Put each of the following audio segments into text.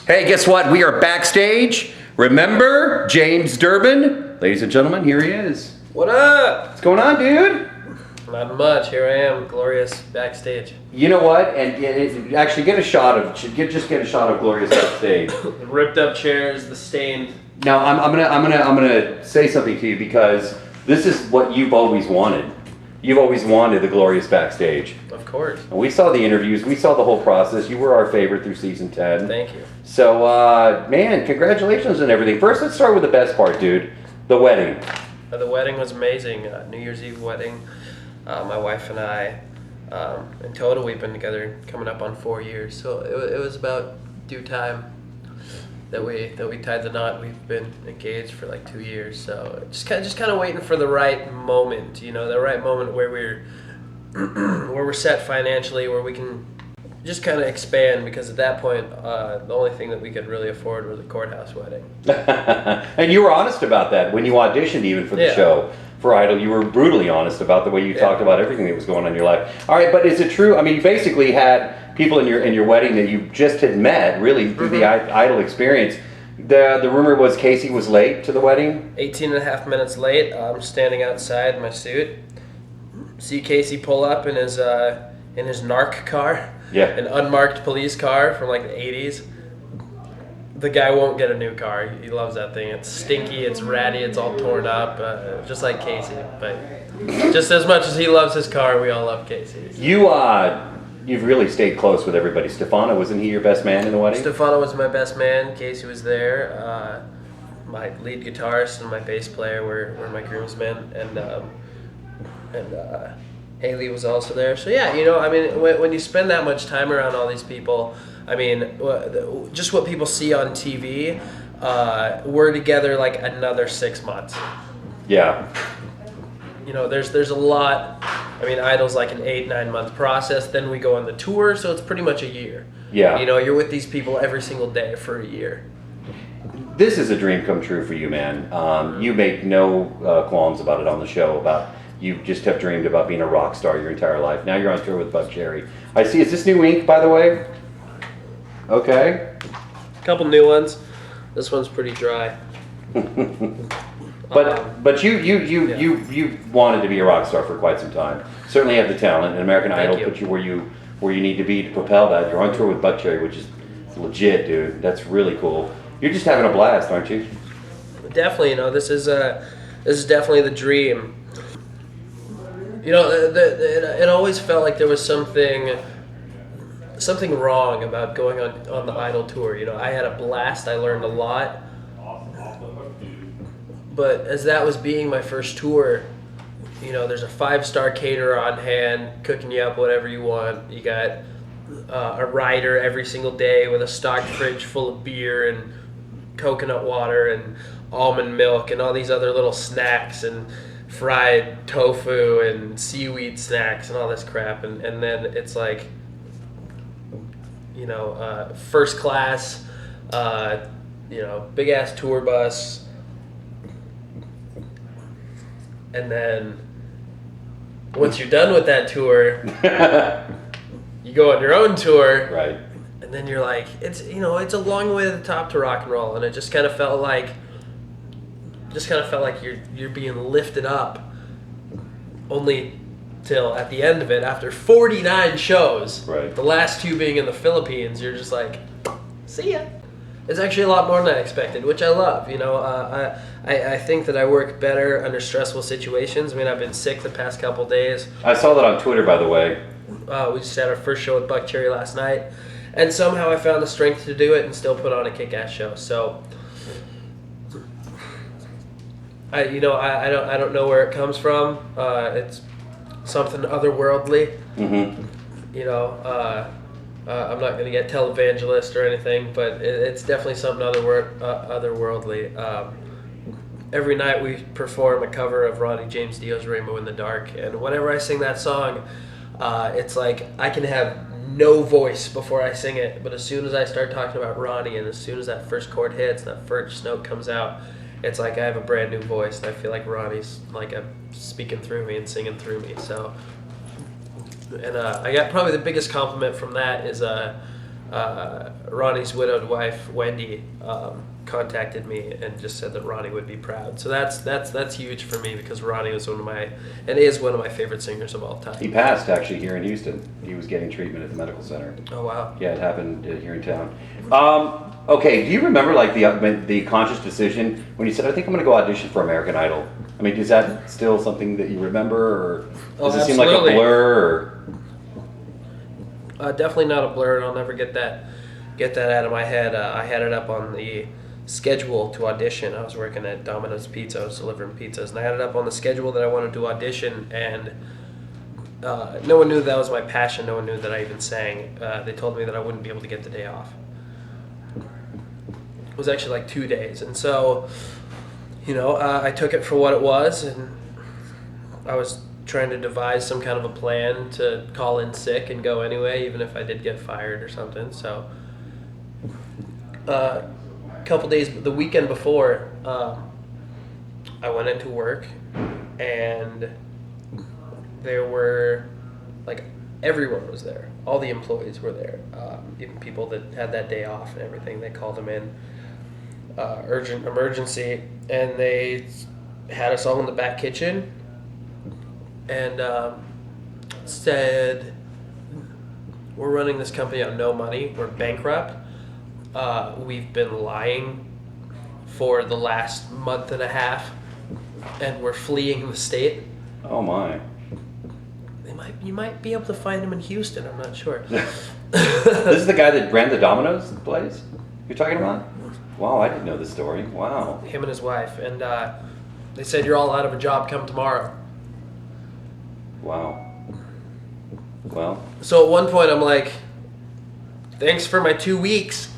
Hey, guess what? We are backstage. Remember James Durbin? Ladies and gentlemen, here he is. What up? What's going on, dude? Not much. Here I am, glorious backstage. You know what? And actually, get a shot of glorious backstage. The ripped up chairs, the stained. Now, I'm gonna say something to you because this is what you've always wanted. You've always wanted the glorious backstage. Of course. And we saw the interviews. We saw the whole process. You were our favorite through season 10. Thank you. So, man, congratulations on everything. First, let's start with the best part, dude. The wedding. The wedding was amazing. New Year's Eve wedding. My wife and I, in total, we've been together coming up on 4 years. So it was about due time that we tied the knot. We've been engaged for like 2 years. So just kind of waiting for the right moment. You know, the right moment where we're set financially, where we can just kind of expand, because at that point, the only thing that we could really afford was a courthouse wedding. And you were honest about that when you auditioned even for the show. For Idol, you were brutally honest about the way you talked about everything that was going on in your life. All right, but is it true? I mean, you basically had people in your wedding that you just had met, really, through the Idol experience. The rumor was Casey was late to the wedding? 18 and a half minutes late. I'm standing outside in my suit. See Casey pull up in his narc car. Yeah. An unmarked police car from like the 80s. The guy won't get a new car. He loves that thing. It's stinky, it's ratty, it's all torn up, just like Casey. But just as much as he loves his car, we all love Casey. You've really stayed close with everybody. Stefano, wasn't he your best man in the wedding? Stefano was my best man. Casey was there. My lead guitarist and my bass player were my groomsmen, and Haley was also there. So yeah, you know, I mean, when you spend that much time around all these people, I mean, just what people see on TV, we're together like another 6 months. Yeah. You know, there's a lot. I mean, Idol's like an 8-9 month process. Then we go on the tour, so it's pretty much a year. Yeah. You know, you're with these people every single day for a year. This is a dream come true for you, man. You make no qualms about it on the show, about you just have dreamed about being a rock star your entire life. Now you're on tour with Buck Cherry. I see. Is this new ink, by the way? Okay. A couple new ones. This one's pretty dry. But you wanted to be a rock star for quite some time. Certainly have the talent, and American Idol put you where you need to be to propel that. You're on tour with Buck Cherry, which is legit, dude. That's really cool. You're just having a blast, aren't you? Definitely. You know, this is definitely the dream. You know, it always felt like there was something wrong about going on the Idol tour. You know, I had a blast. I learned a lot. But as that was being my first tour, you know, there's a 5-star caterer on hand, cooking you up whatever you want. You got a rider every single day with a stocked fridge full of beer and coconut water and almond milk and all these other little snacks and fried tofu and seaweed snacks and all this crap. And then it's like, you know, first class, you know, big ass tour bus. And then once you're done with that tour, you go on your own tour. Right. And then you're like, it's a long way to the top to rock and roll. And it just kind of felt like you're being lifted up, only till at the end of it, after 49 shows, right, the last 2 being in the Philippines, you're just like, see ya. It's actually a lot more than I expected, which I love. You know, I think that I work better under stressful situations. I mean, I've been sick the past couple days. I saw that on Twitter, by the way. We just had our first show with Buck Cherry last night, and somehow I found the strength to do it and still put on a kick-ass show. So, I don't know where it comes from. It's something otherworldly. Mm-hmm. You know, I'm not going to get televangelist or anything, but it's definitely something otherworldly. Every night we perform a cover of Ronnie James Dio's Rainbow in the Dark, and whenever I sing that song, it's like I can have no voice before I sing it, but as soon as I start talking about Ronnie and as soon as that first chord hits, that first note comes out, it's like I have a brand new voice, and I feel like Ronnie's like speaking through me and singing through me. So, and I got probably the biggest compliment from that is Ronnie's widowed wife, Wendy, contacted me and just said that Ronnie would be proud. So that's huge for me because Ronnie was is one of my favorite singers of all time. He passed actually here in Houston. He was getting treatment at the medical center. Oh wow. Yeah, it happened here in town. Okay, do you remember like the conscious decision when you said, I think I'm going to go audition for American Idol? I mean, is that still something that you remember, or does it seem like a blur? Or? Definitely not a blur, and I'll never get that out of my head. I had it up on the schedule to audition. I was working at Domino's Pizza. I was delivering pizzas, and I had it up on the schedule that I wanted to audition, and no one knew that was my passion. No one knew that I even sang. They told me that I wouldn't be able to get the day off. It was actually like 2 days, and so, I took it for what it was, and I was trying to devise some kind of a plan to call in sick and go anyway, even if I did get fired or something. So, a couple days, the weekend before, I went into work, and there were, like, everyone was there. All the employees were there, even people that had that day off and everything. They called them in, urgent emergency, and they had us all in the back kitchen and said, we're running this company on no money, we're bankrupt, we've been lying for the last month and a half, and we're fleeing the state. Oh my. You might be able to find him in Houston, I'm not sure. This is the guy that ran the Domino's place you're talking about? Wow, I didn't know this story. Wow. Him and his wife, and they said, you're all out of a job, come tomorrow. Wow. Well. So at one point I'm like, thanks for my 2 weeks.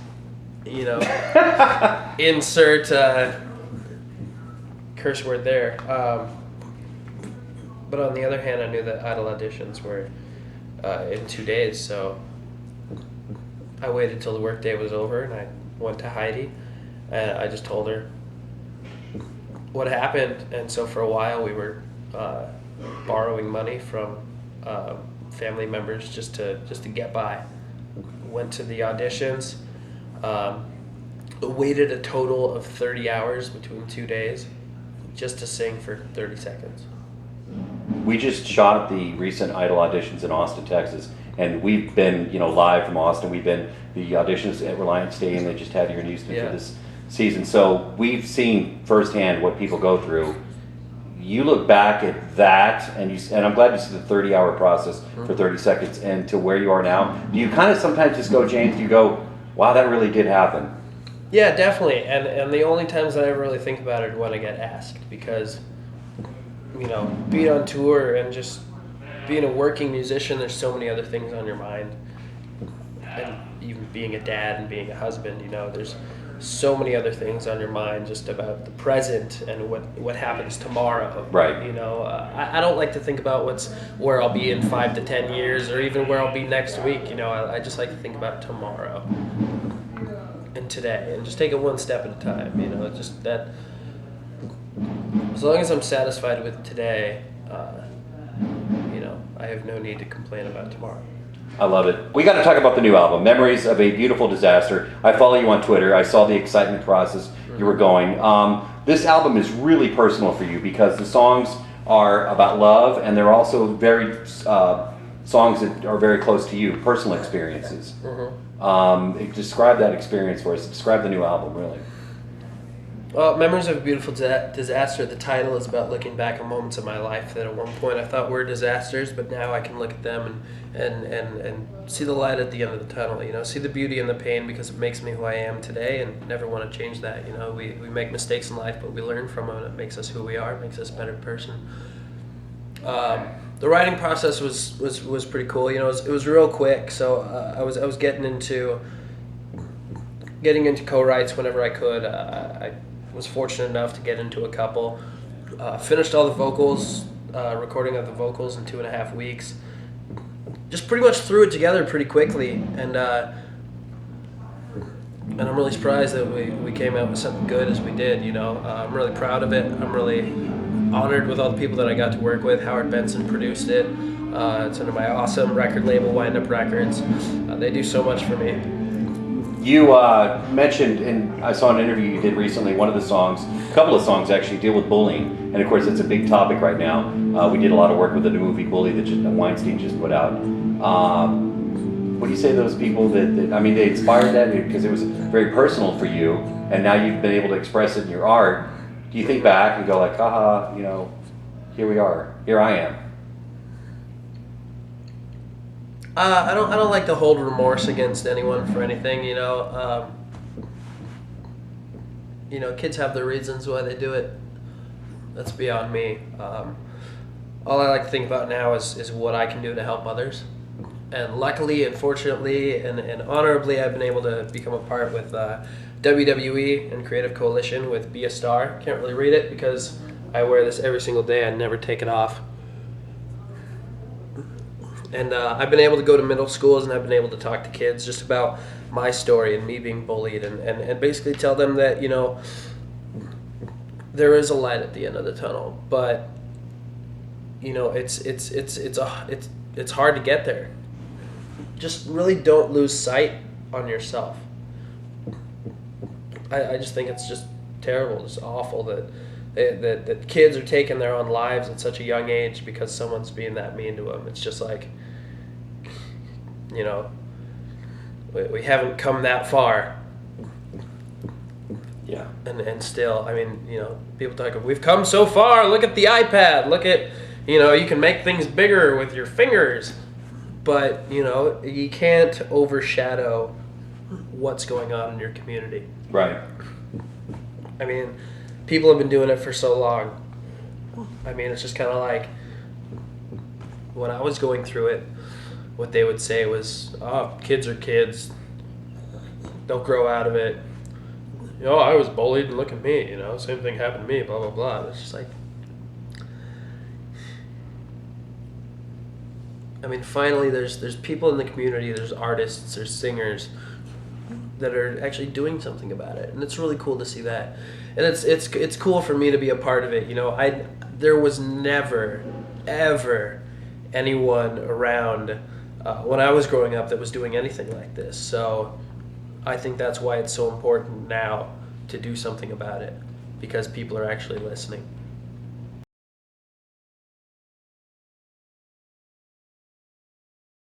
Insert curse word there. But on the other hand, I knew that Idol auditions were in 2 days, so I waited till the workday was over, and I went to Heidi, and I just told her what happened. And so for a while we were borrowing money from family members just to get by. Went to the auditions, waited a total of 30 hours between 2 days just to sing for 30 seconds. We just shot the recent Idol auditions in Austin, Texas, and we've been, live from Austin. We've been the auditions at Reliance Stadium. They just had here in Houston for this season. So we've seen firsthand what people go through. You look back at that, and I'm glad you see the 30-hour process for 30 seconds, and to where you are now. Do you kind of sometimes just go, James? Do you go, wow, that really did happen? Yeah, definitely. And the only times that I ever really think about it are when I get asked, because being on tour and just being a working musician, there's so many other things on your mind. And even being a dad and being a husband, there's so many other things on your mind just about the present and what happens tomorrow. Right. I don't like to think about where I'll be in 5 to 10 years or even where I'll be next week. I just like to think about tomorrow and today and just take it one step at a time. Just that. As long as I'm satisfied with today, I have no need to complain about tomorrow. I love it. We got to talk about the new album, Memories of a Beautiful Disaster. I follow you on Twitter. I saw the excitement process you were going. This album is really personal for you because the songs are about love, and they're also very songs that are very close to you, personal experiences. Describe that experience for us. Describe the new album, really. Well, Memories of a Beautiful Disaster, the title is about looking back on moments of my life that at one point I thought were disasters, but now I can look at them and see the light at the end of the tunnel, see the beauty in the pain because it makes me who I am today and never want to change that. We make mistakes in life, but we learn from them and it makes us who we are, it makes us a better person. The writing process was pretty cool. It was real quick, so I was getting into co-writes whenever I could. I was fortunate enough to get into a couple. Finished all the vocals, recording of the vocals in 2.5 weeks. Just pretty much threw it together pretty quickly, and I'm really surprised that we came out with something good as we did. I'm really proud of it. I'm really honored with all the people that I got to work with. Howard Benson produced it. It's under my awesome record label, Wind Up Records. They do so much for me. You mentioned, and I saw an interview you did recently, one of the songs, a couple of songs actually deal with bullying. And of course, it's a big topic right now. We did a lot of work with the movie Bully that Weinstein just put out. What do you say to those people that I mean, they inspired that because it was very personal for you, and now you've been able to express it in your art. Do you think back and go like, haha, you know, here we are, here I am? I don't like to hold remorse against anyone for anything, you know. Kids have their reasons why they do it. That's beyond me. All I like to think about now is what I can do to help others. And luckily and fortunately and honorably, I've been able to become a part with WWE and Creative Coalition with Be a Star. Can't really read it because I wear this every single day. I never take it off. And I've been able to go to middle schools and I've been able to talk to kids just about my story and me being bullied and basically tell them that, you know, there is a light at the end of the tunnel, but you know, it's hard to get there. Just really don't lose sight on yourself. I just think it's just terrible, just awful that kids are taking their own lives at such a young age because someone's being that mean to them. It's just like, you know, we haven't come that far. Yeah. And still, I mean, you know, people talk, we've come so far, look at the iPad, look at, you know, you can make things bigger with your fingers. But, you know, you can't overshadow what's going on in your community. Right. I mean, people have been doing it for so long. I mean, it's just kind of like, when I was going through it, what they would say was, oh, kids are kids. They'll grow out of it. You know, I was bullied and look at me, you know, same thing happened to me, blah, blah, blah. It's just like, I mean, finally, there's people in the community, there's artists, there's singers that are actually doing something about it, and it's really cool to see that. And it's cool for me to be a part of it. You know, there was never, ever anyone around when I was growing up that was doing anything like this. So I think that's why it's so important now to do something about it, because people are actually listening.